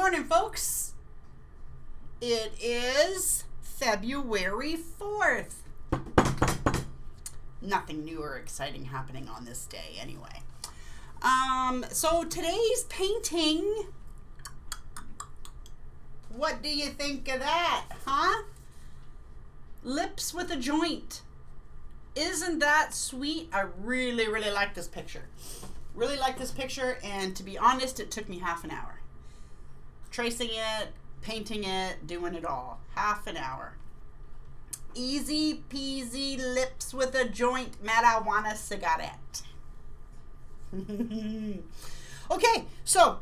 morning, folks. It is February 4th. Nothing new or exciting happening on this day anyway. So today's painting, what do you think of that, huh? Lips with a joint. Isn't that sweet? I really like this picture. Really like this picture, and to be honest, it took me half an hour. Tracing it, painting it, doing it all. Half an hour. Easy peasy lips with a joint marijuana cigarette. Okay, so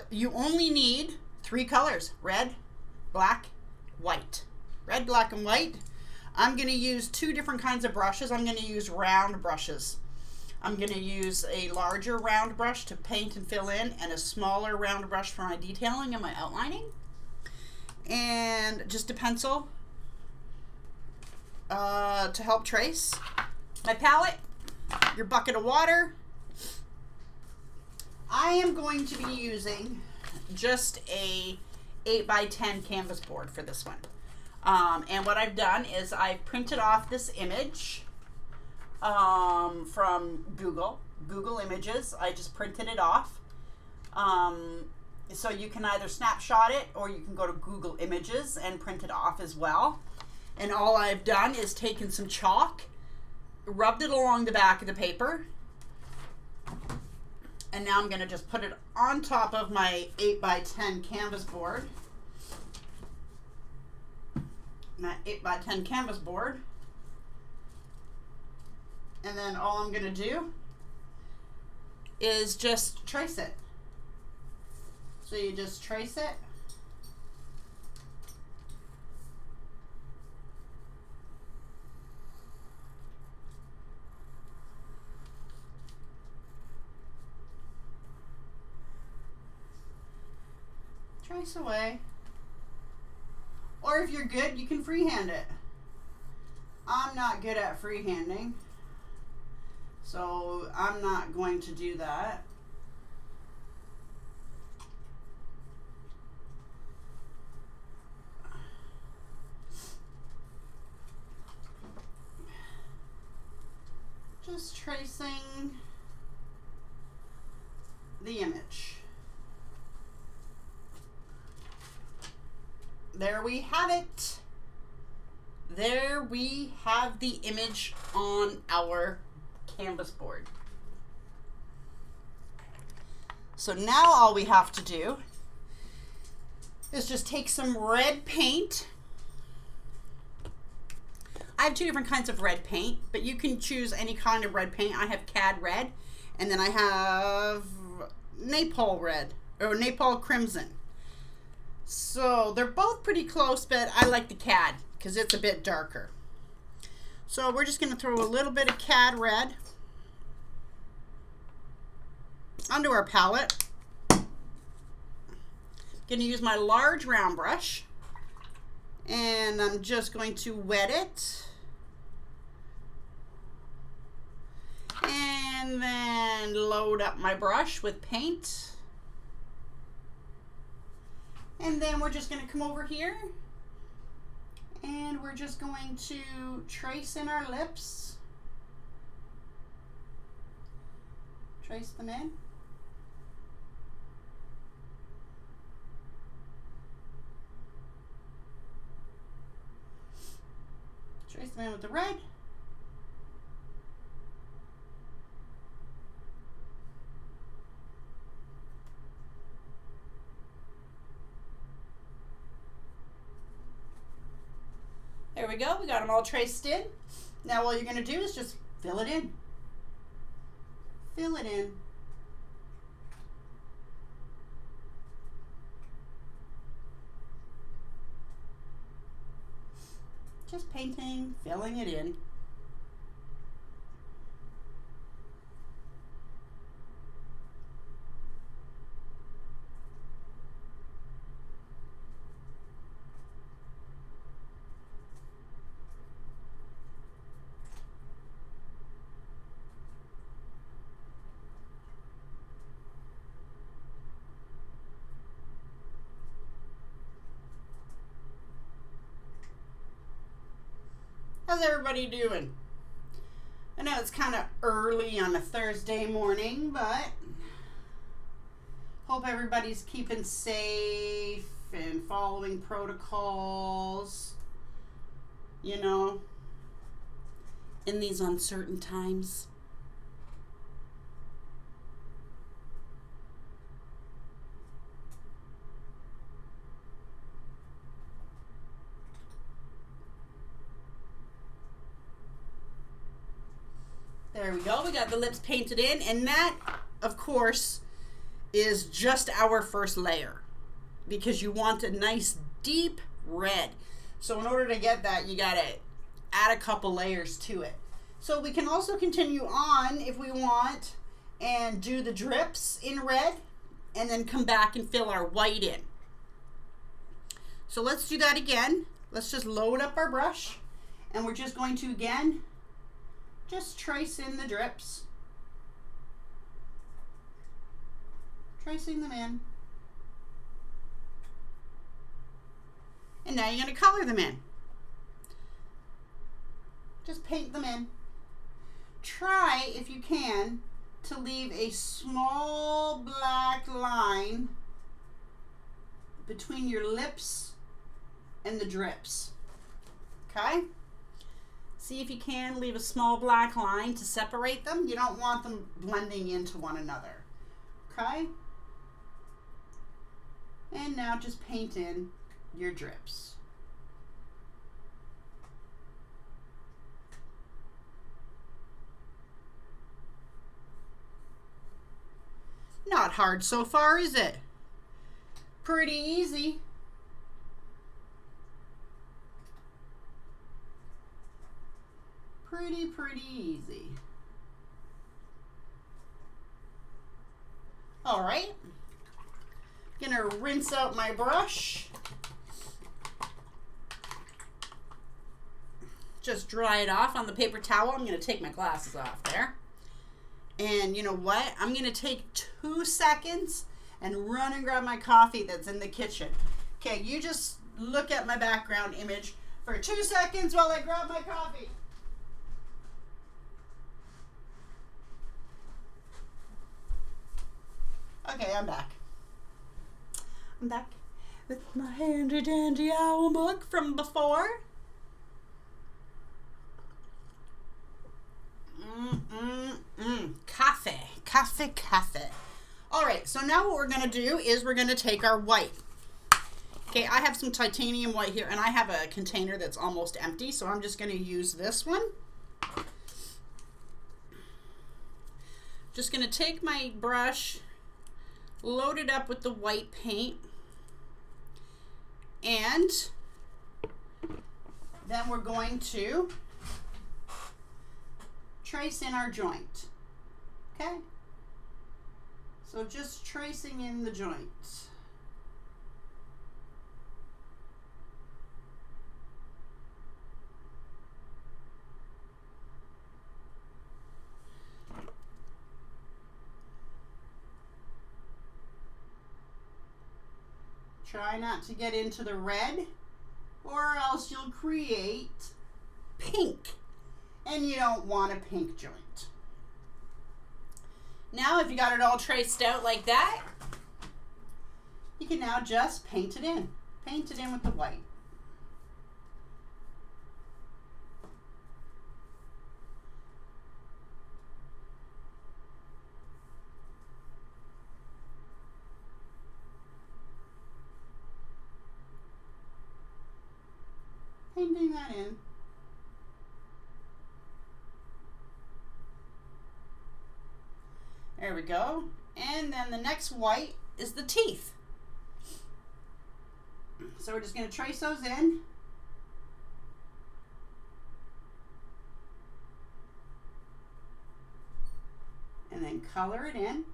you only need 3 colors: red, black, white. Red, black, and white. I'm going to use 2 different kinds of brushes. I'm going to use round brushes. I'm going to use a larger round brush to paint and fill in, and a smaller round brush for my detailing and my outlining. And just a pencil to help trace. My palette, your bucket of water. I am going to be using just a 8x10 canvas board for this one. And what I've done is I've printed off this image from Google Images. I just printed it off. So you can either snapshot it or you can go to Google Images and print it off as well. And all I've done is taken some chalk, rubbed it along the back of the paper, and now I'm going to just put it on top of my 8x10 canvas board. That 8x10 canvas board. And then all I'm going to do is just trace it. So you just trace it. Trace away. Or if you're good, you can freehand it. I'm not good at freehanding, so I'm not going to do that. Just tracing the image. There we have it. There we have the image on our canvas board. So now all we have to do is just take some red paint. I have 2 different kinds of red paint, but you can choose any kind of red paint. I have Cad red, and then I have Napalm red, or Napalm crimson. So they're both pretty close, but I like the Cad because it's a bit darker. So we're just going to throw a little bit of Cad red onto our palette. Going to use my large round brush, and I'm just going to wet it. And then load up my brush with paint. And then we're just going to come over here and we're just going to trace in our lips. Trace them in. Trace them in with the red. There we go. We got them all traced in. Now all you're going to do is just fill it in. Fill it in. Just painting, filling it in. How's everybody doing? I know it's kind of early on a Thursday morning, but hope everybody's keeping safe and following protocols, you know, in these uncertain times. There we go. We got the lips painted in, and that, of course, is just our first layer because you want a nice deep red. So in order to get that, you got to add a couple layers to it. So we can also continue on if we want and do the drips in red and then come back and fill our white in. So let's do that again. Let's just load up our brush, and we're just going to, again, just trace in the drips. Tracing them in. And now you're going to color them in. Just paint them in. Try, if you can, to leave a small black line between your lips and the drips. Okay? See if you can leave a small black line to separate them. You don't want them blending into one another. Okay? And now just paint in your drips. Not hard so far, is it? Pretty easy. Pretty easy. All right. Gonna rinse out my brush. Just dry it off on the paper towel. I'm gonna take my glasses off there. And you know what? I'm gonna take 2 seconds and run and grab my coffee that's in the kitchen. Okay, you just look at my background image for 2 seconds while I grab my coffee. Okay, I'm back. I'm back with my handy dandy owl mug from before. Coffee. All right, so now what we're gonna do is we're gonna take our white. Okay, I have some titanium white here, and I have a container that's almost empty, so I'm just gonna use this one. Just gonna take my brush, load it up with the white paint, and then we're going to trace in our joint. Okay? So just tracing in the joint. Try not to get into the red, or else you'll create pink, and you don't want a pink joint. Now, if you got it all traced out like that, you can now just paint it in. Paint it in with the white. Painting that in. There we go. And then the next white is the teeth. So we're just going to trace those in. And then color it in.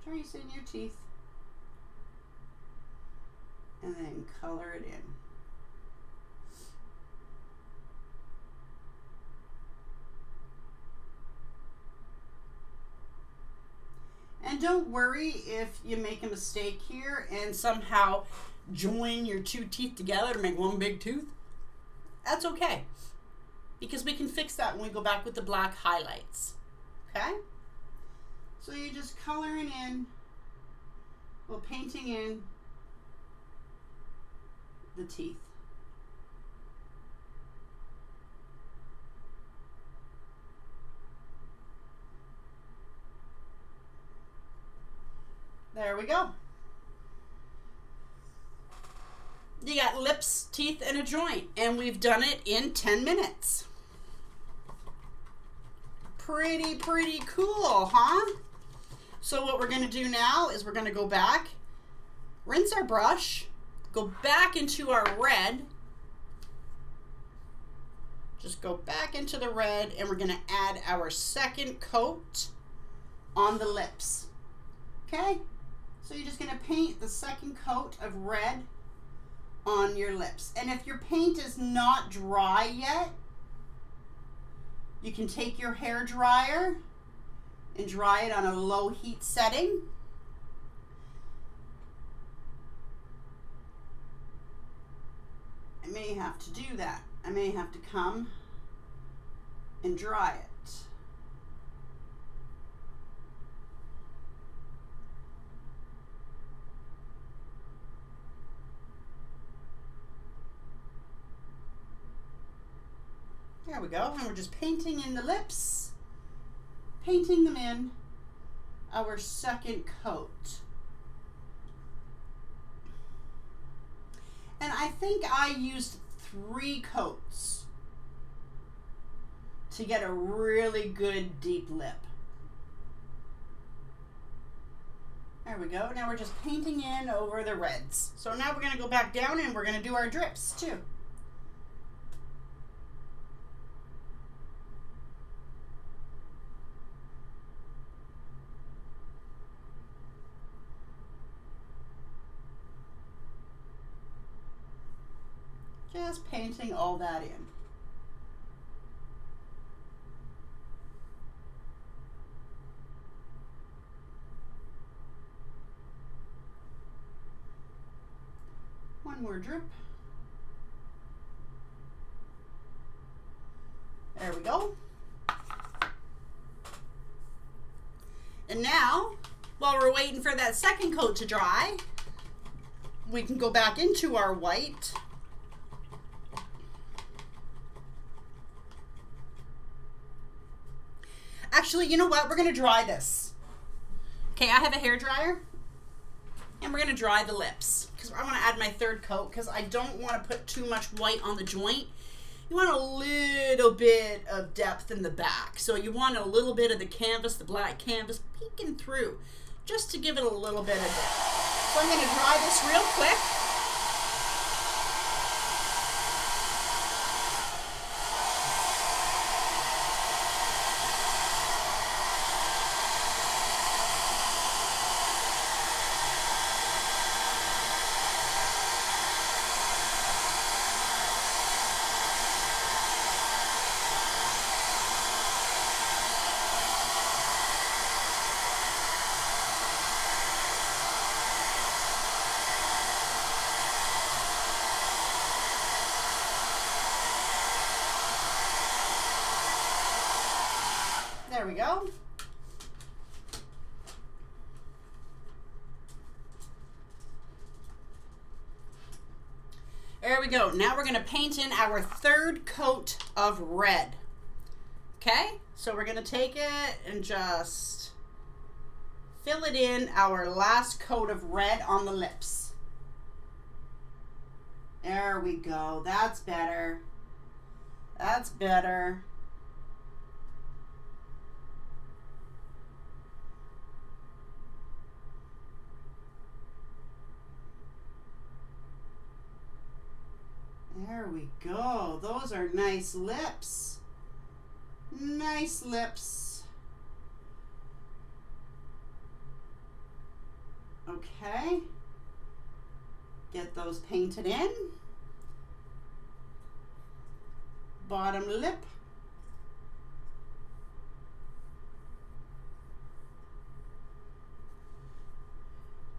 Trace in your teeth. And then color it in. And don't worry if you make a mistake here and somehow join your 2 teeth together to make one big tooth. That's okay, because we can fix that when we go back with the black highlights. Okay? So you're just coloring in, well, painting in the teeth. There we go. You got lips, teeth, and a joint, and we've done it in 10 minutes. Pretty cool, huh? So what we're gonna do now is we're gonna go back, rinse our brush, go back into our red, just go back into the red, and we're gonna add our second coat on the lips. Okay? So you're just gonna paint the second coat of red on your lips. And if your paint is not dry yet, you can take your hair dryer and dry it on a low heat setting. I may have to do that. I may have to come and dry it. There we go, and we're just painting in the lips, painting them in our second coat. And I think I used 3 coats to get a really good deep lip. There we go. Now we're just painting in over the reds. So now we're going to go back down and we're going to do our drips too. Just painting all that in. One more drip. There we go. And now, while we're waiting for that second coat to dry, we can go back into our white. Actually, you know what? We're going to dry this. Okay, I have a hair dryer, and we're going to dry the lips because I want to add my third coat because I don't want to put too much white on the joint. You want a little bit of depth in the back. So you want a little bit of the canvas, the black canvas, peeking through just to give it a little bit of depth. So I'm going to dry this real quick. There we go. There we go. Now we're going to paint in our third coat of red. Okay? So we're going to take it and just fill it in our last coat of red on the lips. There we go. That's better. That's better. There we go. Those are nice lips. Nice lips. Okay. Get those painted in. Bottom lip.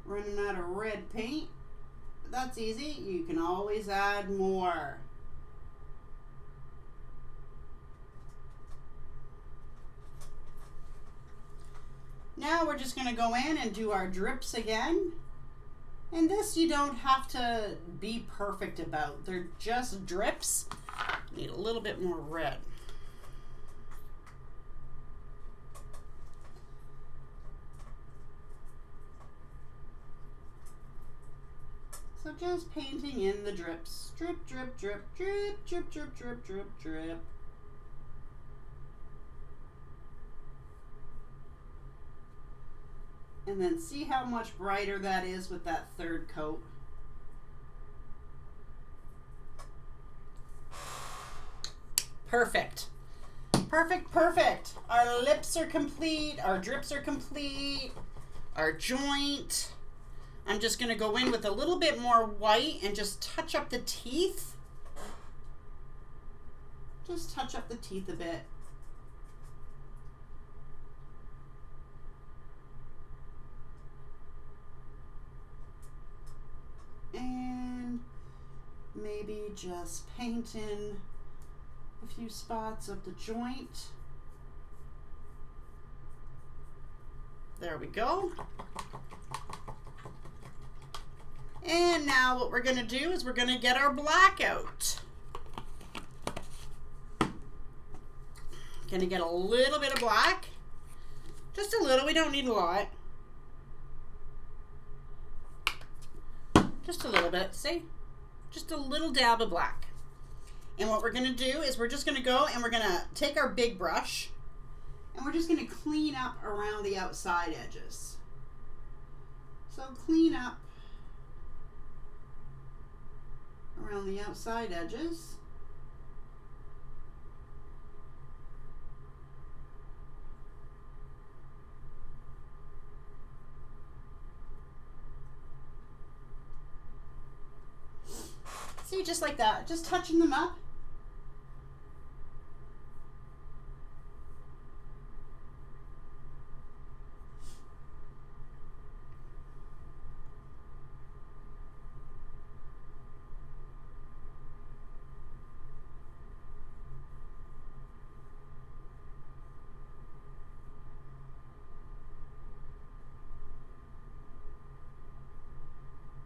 Running out of red paint. That's easy. You can always add more. Now we're just gonna go in and do our drips again. And this you don't have to be perfect about. They're just drips. Need a little bit more red. So just painting in the drips. Drip, drip, drip, drip, drip, drip, drip, drip, drip. And then see how much brighter that is with that third coat. Perfect. Perfect, perfect. Our lips are complete. Our drips are complete. Our joint. I'm just going to go in with a little bit more white and just touch up the teeth. Just touch up the teeth a bit. And maybe just paint in a few spots of the joint. There we go. And now what we're going to do is we're going to get our black out. Going to get a little bit of black. Just a little, we don't need a lot. Just a little bit, see? Just a little dab of black. And what we're gonna do is we're just gonna go and we're gonna take our big brush and we're just gonna clean up around the outside edges. So clean up around the outside edges. See, just like that, just touching them up.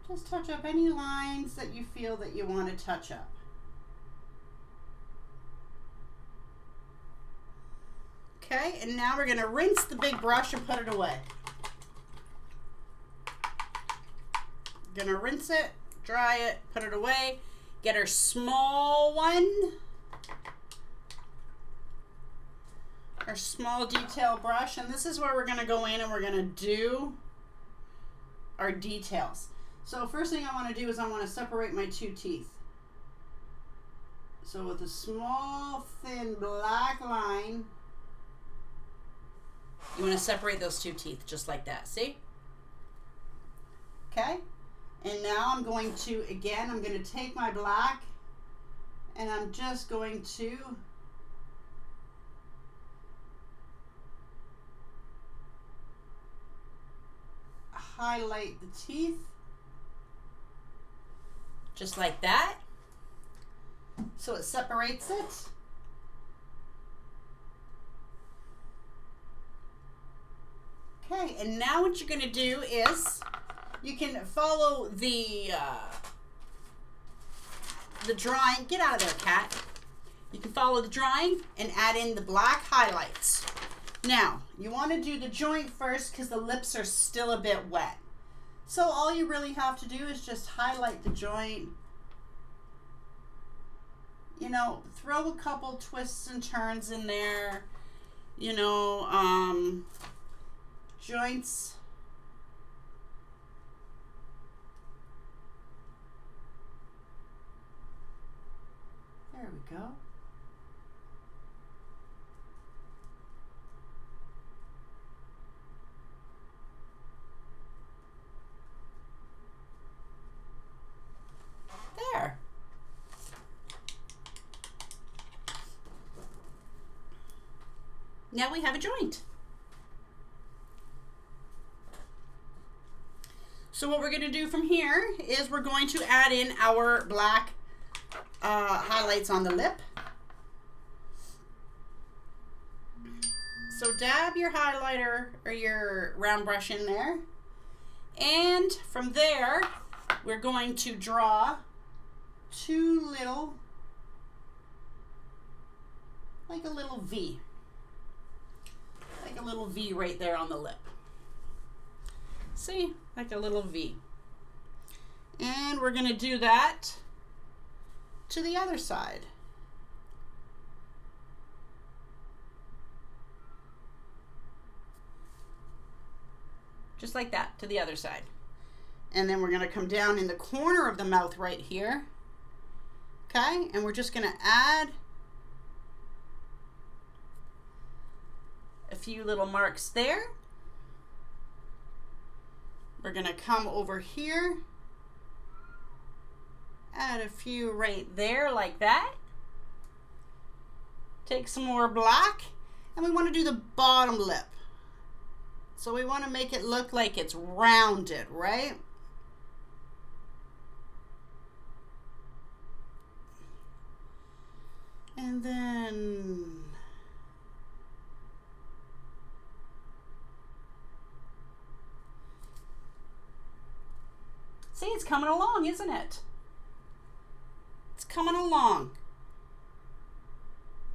Just touch up any lines that you feel that you want to touch up. Okay, and now we're going to rinse the big brush and put it away. Going to rinse it, dry it, put it away. Get our small one. Our small detail brush, and this is where we're going to go in and we're going to do our details. So first thing I want to do is I want to separate my two teeth. So with a small thin black line, you want to separate those two teeth just like that, see? Okay, and now I'm going to, again, I'm going to take my black and I'm just going to highlight the teeth. Just like that. So it separates it. Okay, and now what you're going to do is you can follow the drawing. Get out of there, cat. You can follow the drawing and add in the black highlights. Now, you want to do the joint first because the lips are still a bit wet. So all you really have to do is just highlight the joint. You know, throw a couple twists and turns in there. You know, joints. There we go. There. Now we have a joint. So what we're going to do from here is we're going to add in our black highlights on the lip. So dab your highlighter or your round brush in there. And from there, we're going to draw two little, like a little V. Like a little V right there on the lip. See? Like a little V. And we're going to do that to the other side. Just like that, to the other side. And then we're going to come down in the corner of the mouth right here. Okay? And we're just going to add a few little marks there. We're going to come over here, add a few right there like that. Take some more black, and we want to do the bottom lip. So we want to make it look like it's rounded, right? And then see, it's coming along, isn't it? It's coming along.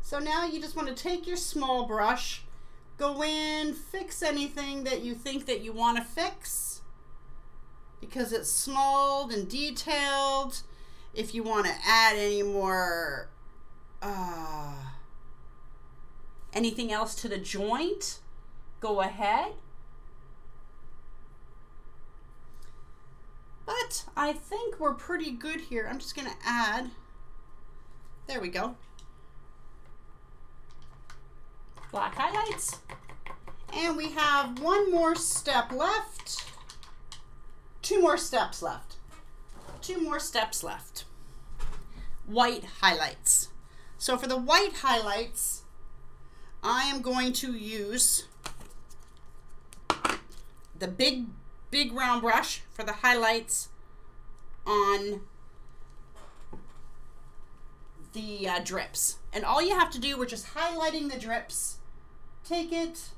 So now you just want to take your small brush, go in, fix anything that you think that you want to fix because it's small and detailed. If you want to add any more, anything else to the joint, go ahead. But I think we're pretty good here. I'm just going to add, there we go, black highlights. And we have one more step left. Two more steps left. Two more steps left. White highlights. So for the white highlights, I am going to use the big round brush for the highlights on the drips. And all you have to do, we're just highlighting the drips. Take it,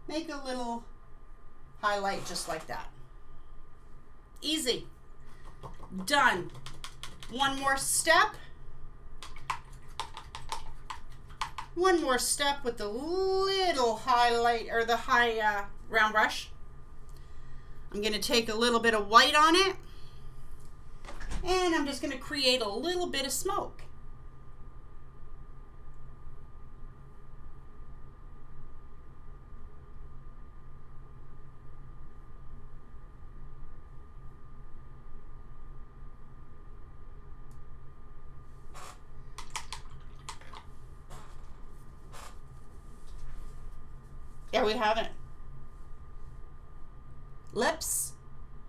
make a little highlight just like that. Easy. Done. One more step. One more step with the little highlight or the high round brush. I'm going to take a little bit of white on it, and I'm just going to create a little bit of smoke. There we have it. Lips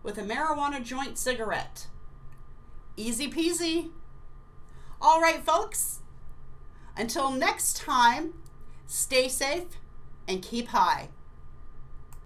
with a marijuana joint cigarette. Easy peasy. All right, folks. Until next time, stay safe and keep high.